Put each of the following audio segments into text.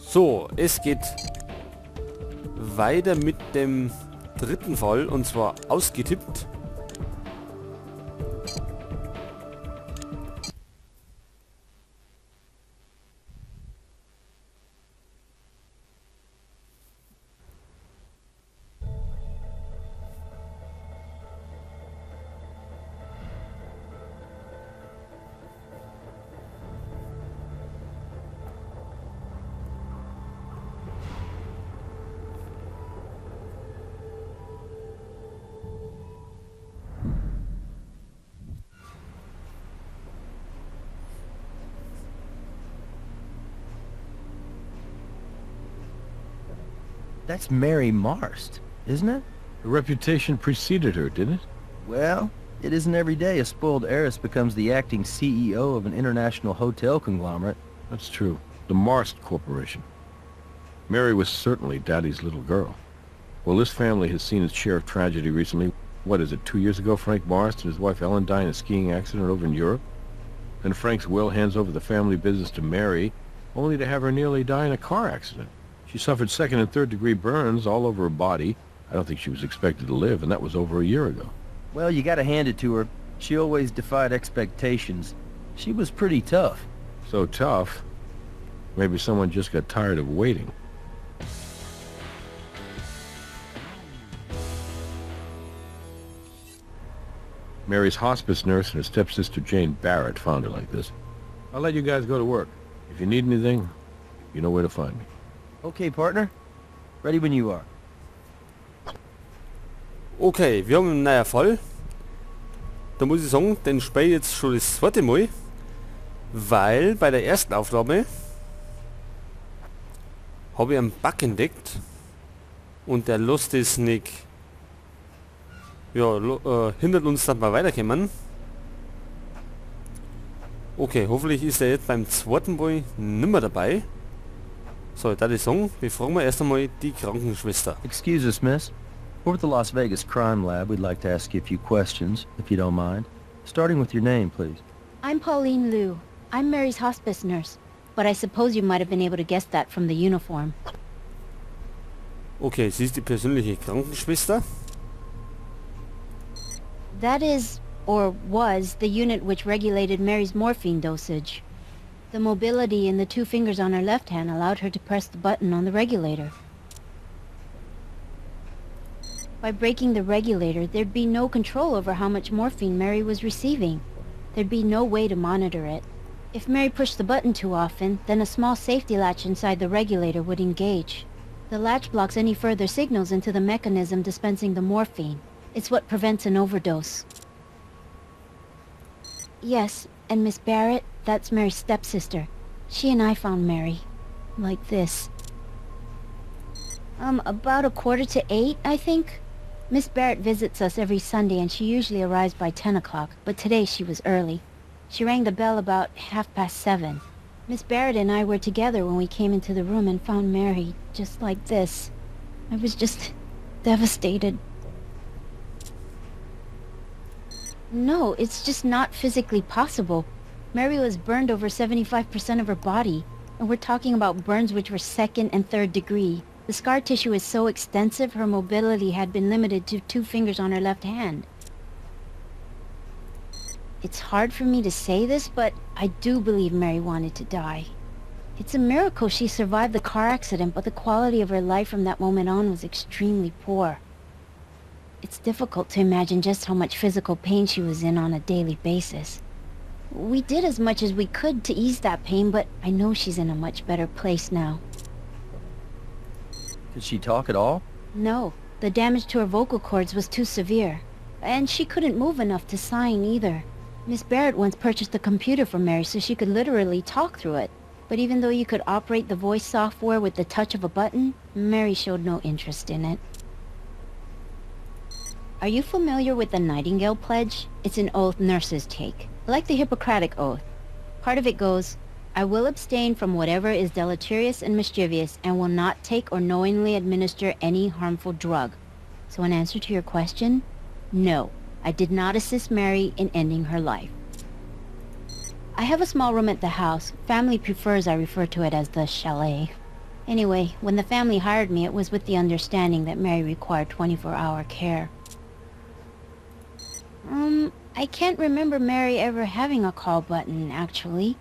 So, es geht weiter mit dem dritten Fall, und zwar ausgetippt. That's Mary Marst, isn't it? Her reputation preceded her, didn't it? Well, it isn't every day a spoiled heiress becomes the acting CEO of an international hotel conglomerate. That's true. The Marst Corporation. Mary was certainly Daddy's little girl. Well, this family has seen its share of tragedy recently. What is it, 2 years ago Frank Marst and his wife Ellen died in a skiing accident over in Europe? Then Frank's will hands over the family business to Mary, only to have her nearly die in a car accident. She suffered second and third degree burns all over her body. I don't think she was expected to live, and that was over a year ago. Well, you gotta hand it to her. She always defied expectations. She was pretty tough. So tough, maybe someone just got tired of waiting. Mary's hospice nurse and her stepsister Jane Barrett found her like this. I'll let you guys go to work. If you need anything, you know where to find me. Okay, partner. Ready when you are. Okay, wir haben einen neuen Fall. Da muss ich sagen, den spiele ich jetzt schon das zweite Mal. Weil bei der ersten Aufnahme habe ich einen Bug entdeckt. Und der lässt es nicht. Ja, hindert uns, dass wir weiterkommen. Okay, hoffentlich ist er jetzt beim zweiten Mal nimmer dabei. So, da ich sagen, befragen wir erst einmal die Krankenschwester. Excuse us, miss. We're at the Las Vegas Crime Lab. We'd like to ask you a few questions, if you don't mind. Starting with your name, please. I'm Pauline Liu. I'm Mary's hospice nurse. But I suppose you might have been able to guess that from the uniform. Okay, sie ist die persönliche Krankenschwester. That is, or was, the unit which regulated Mary's morphine dosage. The mobility in the 2 fingers on her left hand allowed her to press the button on the regulator. By breaking the regulator, there'd be no control over how much morphine Mary was receiving. There'd be no way to monitor it. If Mary pushed the button too often, then a small safety latch inside the regulator would engage. The latch blocks any further signals into the mechanism dispensing the morphine. It's what prevents an overdose. Yes, and Miss Barrett, that's Mary's stepsister. She and I found Mary. Like this. About 7:45, I think? Miss Barrett visits us every Sunday and she usually arrives by 10 o'clock, but today she was early. She rang the bell about 7:30. Miss Barrett and I were together when we came into the room and found Mary, just like this. I was just devastated. No, it's just not physically possible. Mary was burned over 75% of her body, and we're talking about burns which were second and third degree. The scar tissue is so extensive, her mobility had been limited to 2 fingers on her left hand. It's hard for me to say this, but I do believe Mary wanted to die. It's a miracle she survived the car accident, but the quality of her life from that moment on was extremely poor. It's difficult to imagine just how much physical pain she was in on a daily basis. We did as much as we could to ease that pain, but I know she's in a much better place now. Did she talk at all? No, the damage to her vocal cords was too severe. And she couldn't move enough to sign either. Miss Barrett once purchased a computer for Mary so she could literally talk through it. But even though you could operate the voice software with the touch of a button, Mary showed no interest in it. Are you familiar with the Nightingale Pledge? It's an oath nurses take, like the Hippocratic Oath. Part of it goes, I will abstain from whatever is deleterious and mischievous and will not take or knowingly administer any harmful drug. So in answer to your question, no, I did not assist Mary in ending her life. I have a small room at the house. Family prefers I refer to it as the chalet. Anyway, when the family hired me, it was with the understanding that Mary required 24-hour care. I can't remember Mary ever having a call button, actually.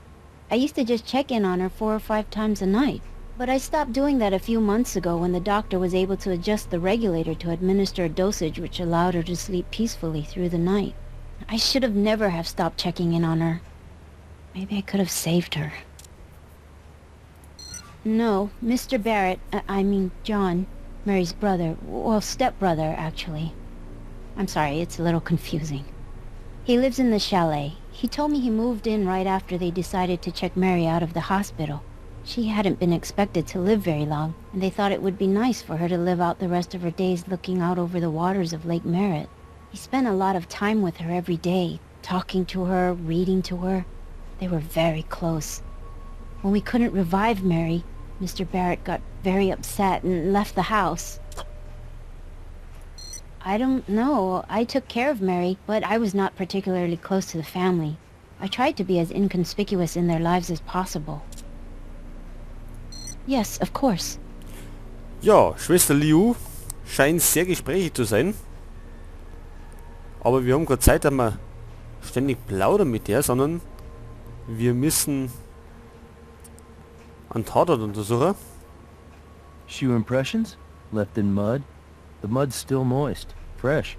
I used to just check in on her 4 or 5 times a night. But I stopped doing that a few months ago when the doctor was able to adjust the regulator to administer a dosage which allowed her to sleep peacefully through the night. I should have never have stopped checking in on her. Maybe I could have saved her. No, Mr. Barrett, I mean John, Mary's brother, well, stepbrother, actually. I'm sorry, it's a little confusing. He lives in the chalet. He told me he moved in right after they decided to check Mary out of the hospital. She hadn't been expected to live very long, and they thought it would be nice for her to live out the rest of her days looking out over the waters of Lake Merritt. He spent a lot of time with her every day, talking to her, reading to her. They were very close. When we couldn't revive Mary, Mr. Barrett got very upset and left the house. I don't know. I took care of Mary, but I was not particularly close to the family. I tried to be as inconspicuous in their lives as possible. Yes, of course. Ja, Schwester Liu scheint sehr gesprächig zu sein. Aber wir haben keine Zeit, dass wir ständig plaudern mit der, sondern wir müssen einen Tatort untersuchen. Shoe impressions? Left in mud? The mud's still moist. Fresh.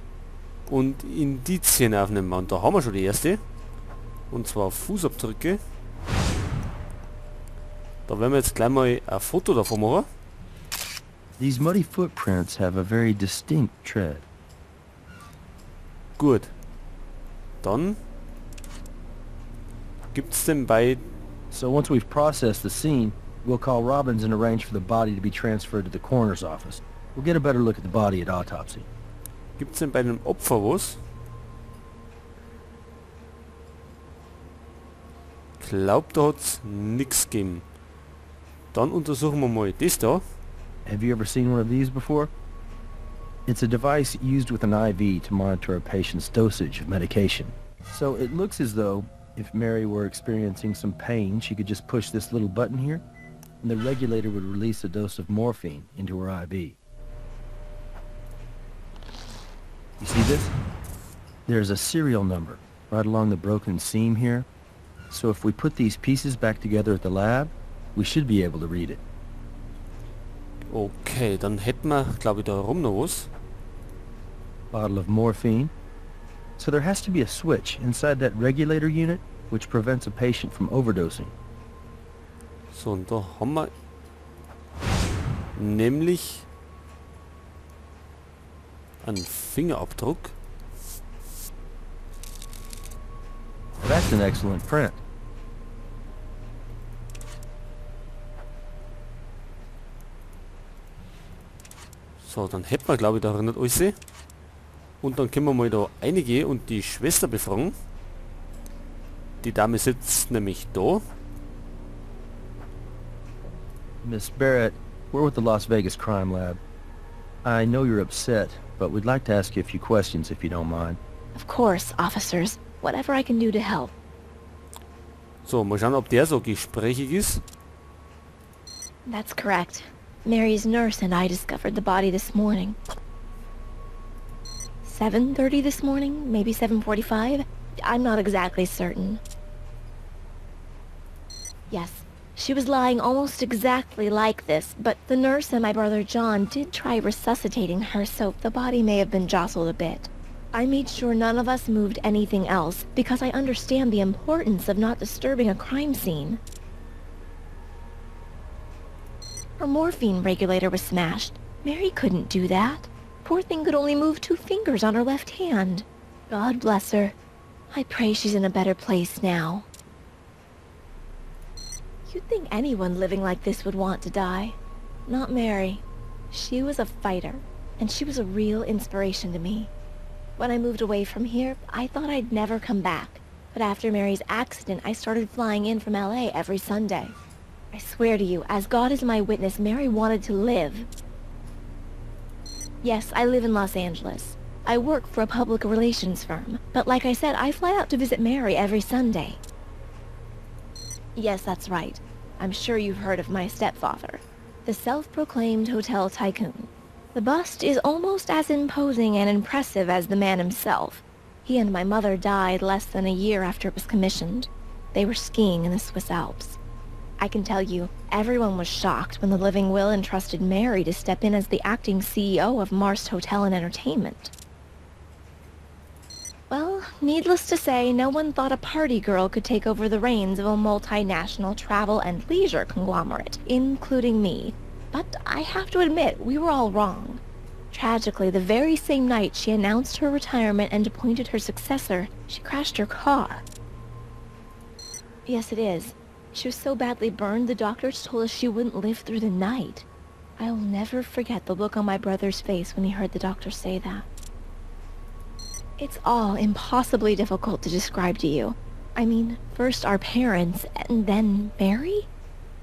Und Indizien aufnehmen. Und da haben wir schon die erste. Und zwar Fußabdrücke. Da werden wir jetzt gleich mal ein Foto davon machen. These muddy footprints have a very distinct tread. Gut. Dann gibt's denn bei... So once we've processed the scene, we'll call Robbins and arrange for the body to be transferred to the coroner's office. We'll get a better look at the body at autopsy. Gibt's denn bei einem Opfer was? Glaubt, da hat's nix gegeben. Dann untersuchen wir mal das da. Have you ever seen one of these before? It's a device used with an IV to monitor a patient's dosage of medication. So it looks as though if Mary were experiencing some pain, she could just push this little button here, and the regulator would release a dose of morphine into her IV. You see this? There's a serial number right along the broken seam here. So if we put these pieces back together at the lab, we should be able to read it. Okay, dann hätten wir, glaube ich, da rum noch was. Bottle of morphine. So there has to be a switch inside that regulator unit which prevents a patient from overdosing. So, und da haben wir nämlich einen Fingerabdruck. That's an excellent print. So, dann hätten wir, glaube ich, da nicht alles. Und dann können wir mal da reingehen und die Schwester befragen. Die Dame sitzt nämlich da. Miss Barrett, we're with the Las Vegas Crime Lab. I know you're upset, but we'd like to ask you a few questions if you don't mind. Of course, officers. Whatever I can do to help. So, mal schauen, ob der so gesprächig ist. That's correct. Mary's nurse and I discovered the body this morning. 7:30 this morning? Maybe 7:45? I'm not exactly certain. Yes, she was lying almost exactly like this, but the nurse and my brother John did try resuscitating her, so the body may have been jostled a bit. I made sure none of us moved anything else, because I understand the importance of not disturbing a crime scene. Her morphine regulator was smashed. Mary couldn't do that. Poor thing could only move 2 fingers on her left hand. God bless her. I pray she's in a better place now. You'd think anyone living like this would want to die. Not Mary. She was a fighter, and she was a real inspiration to me. When I moved away from here, I thought I'd never come back. But after Mary's accident, I started flying in from LA every Sunday. I swear to you, as God is my witness, Mary wanted to live. Yes, I live in Los Angeles. I work for a public relations firm. But like I said, I fly out to visit Mary every Sunday. Yes, that's right. I'm sure you've heard of my stepfather. the self-proclaimed hotel tycoon. The bust is almost as imposing and impressive as the man himself. He and my mother died less than a year after it was commissioned. They were skiing in the Swiss Alps. I can tell you, everyone was shocked when the living will entrusted Mary to step in as the acting CEO of Marst Hotel and Entertainment. Well, needless to say, no one thought a party girl could take over the reins of a multinational travel and leisure conglomerate, including me. But I have to admit, we were all wrong. Tragically, the very same night she announced her retirement and appointed her successor, she crashed her car. Yes, it is. She was so badly burned, the doctors told us she wouldn't live through the night. I'll never forget the look on my brother's face when he heard the doctor say that. It's all impossibly difficult to describe to you. I mean, first our parents, and then Mary?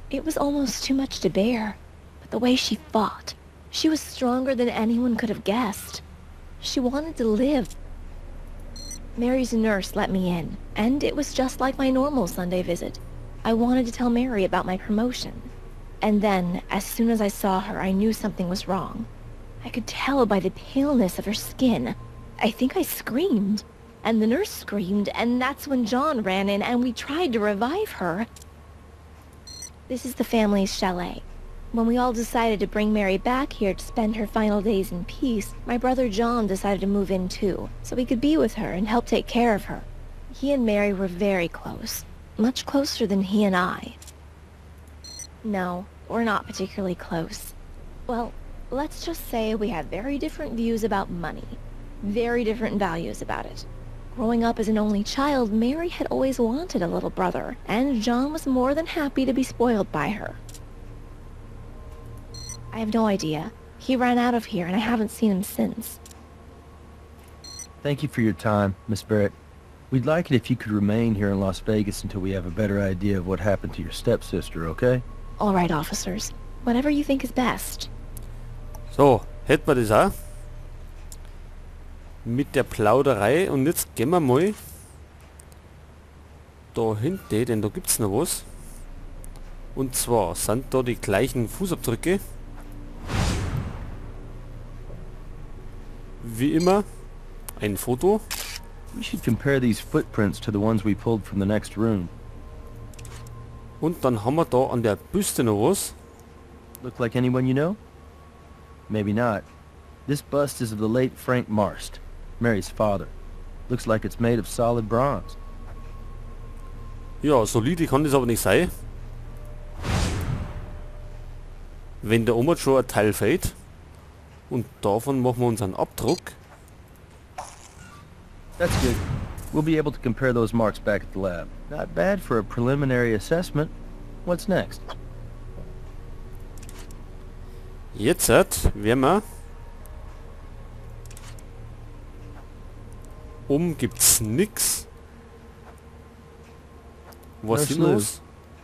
It was almost too much to bear. But the way she fought, she was stronger than anyone could have guessed. She wanted to live. Mary's nurse let me in, and it was just like my normal Sunday visit. I wanted to tell Mary about my promotion. And then, as soon as I saw her, I knew something was wrong. I could tell by the paleness of her skin. I think I screamed, and the nurse screamed, and that's when John ran in and we tried to revive her. This is the family's chalet. When we all decided to bring Mary back here to spend her final days in peace, my brother John decided to move in too, so he could be with her and help take care of her. He and Mary were very close, much closer than he and I. No, we're not particularly close. Well, let's just say we have very different views about money. Very different values about it. Growing up as an only child, Mary had always wanted a little brother, and John was more than happy to be spoiled by her. I have no idea. He ran out of here, and I haven't seen him since. Thank you for your time, Miss Barrett. We'd like it if you could remain here in Las Vegas until we have a better idea of what happened to your stepsister, okay? All right, officers. Whatever you think is best. So, hätten wir das auch. Mit der Plauderei. Und jetzt gehen wir mal da hinten, denn da gibt es noch was. Und zwar sind da die gleichen Fußabdrücke. Wie immer ein Foto. We should compare these footprints to the ones we pulled from the next room. Und dann haben wir da an der Büste noch was. Look like anyone you know? Maybe not. This bust is of the late Frank Marst, Mary's father. Looks like it's made of solid bronze. Ja, solide kann das aber nicht sein. Wenn der Oma schon ein Teil fehlt. Und davon machen wir uns einen Abdruck. That's good. We'll be able to compare those marks back at the lab. Not bad for a preliminary assessment. What's next? Jetzt werden wir... Oben gibt's nix. Was ist los?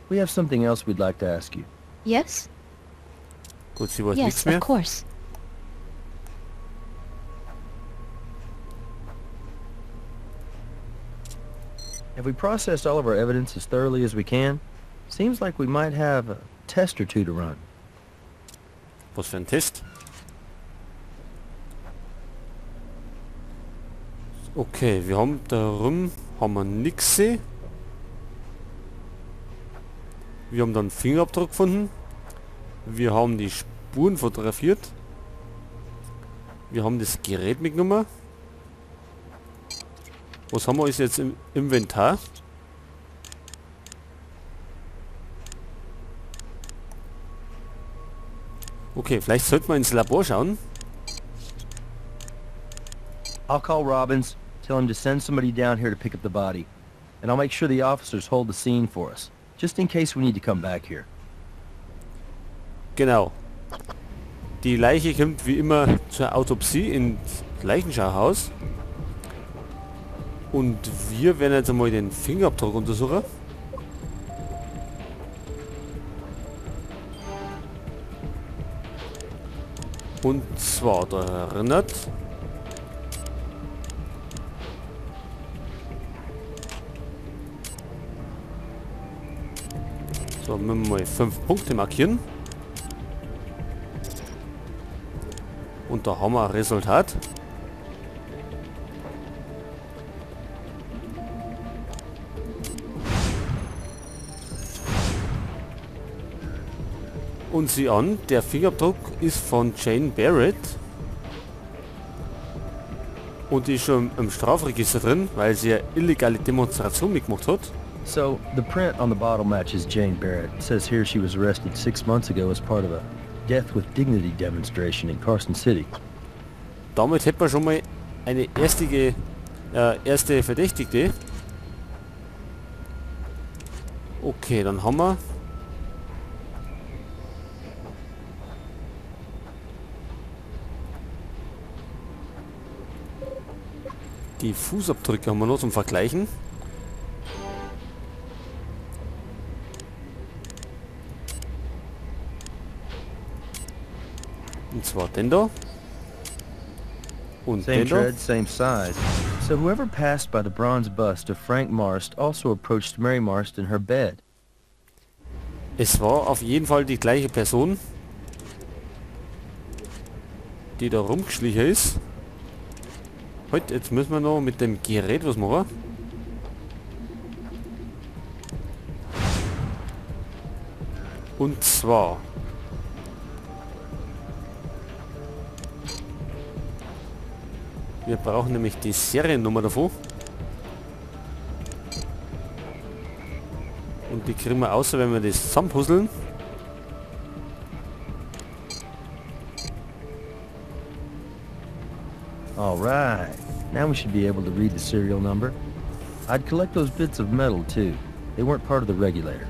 We have something else we'd like to ask you. Yes? Gut, sie weiß Yes, nichts mehr. of course. Have we processed all of our evidence as thoroughly as we can? Seems like we might have a test or two to run. Was für ein Test? Okay, wir haben darum haben wir nix gesehen. Wir haben dann einen Fingerabdruck gefunden. Wir haben die Spuren fotografiert. Wir haben das Gerät mitgenommen. Was haben wir alles jetzt im Inventar? Okay, vielleicht sollten wir ins Labor schauen. I'll call Robbins, tell him to send somebody down here to pick up the body. And I'll make sure the officers hold the scene for us, just in case we need to come back here. Genau. Die Leiche kommt wie immer zur Autopsie ins Leichenschauhaus. Und wir werden jetzt einmal den Fingerabdruck untersuchen. Und zwar, da erinnert. So, müssen wir mal 5 Punkte markieren. Und da haben wir ein Resultat. Und sieh an, der Fingerabdruck ist von Jane Barrett. Und die ist schon im Strafregister drin, weil sie eine illegale Demonstration mitgemacht hat. So, the print on the bottle matches Jane Barrett. It says here she was arrested 6 months ago as part of a Death with Dignity demonstration in Carson City. Damit hätten wir schon mal eine erste Verdächtigte. Okay, dann haben wir die Fußabdrücke haben wir noch zum Vergleichen. Und zwar den da. Und Same den da. tread, same size. So whoever passed by the bronze bust of Frank Marst also approached Mary Marst in her bed. Es war auf jeden Fall die gleiche Person, die da rumgeschlichen ist. Halt, jetzt müssen wir noch mit dem Gerät was machen. Und zwar wir brauchen nämlich die Seriennummer davon. Und die kriegen wir außer, wenn wir das zusammenpuzzeln. All right. Now we should be able to read the serial number. I'd collect those bits of metal too. They weren't part of the regulator.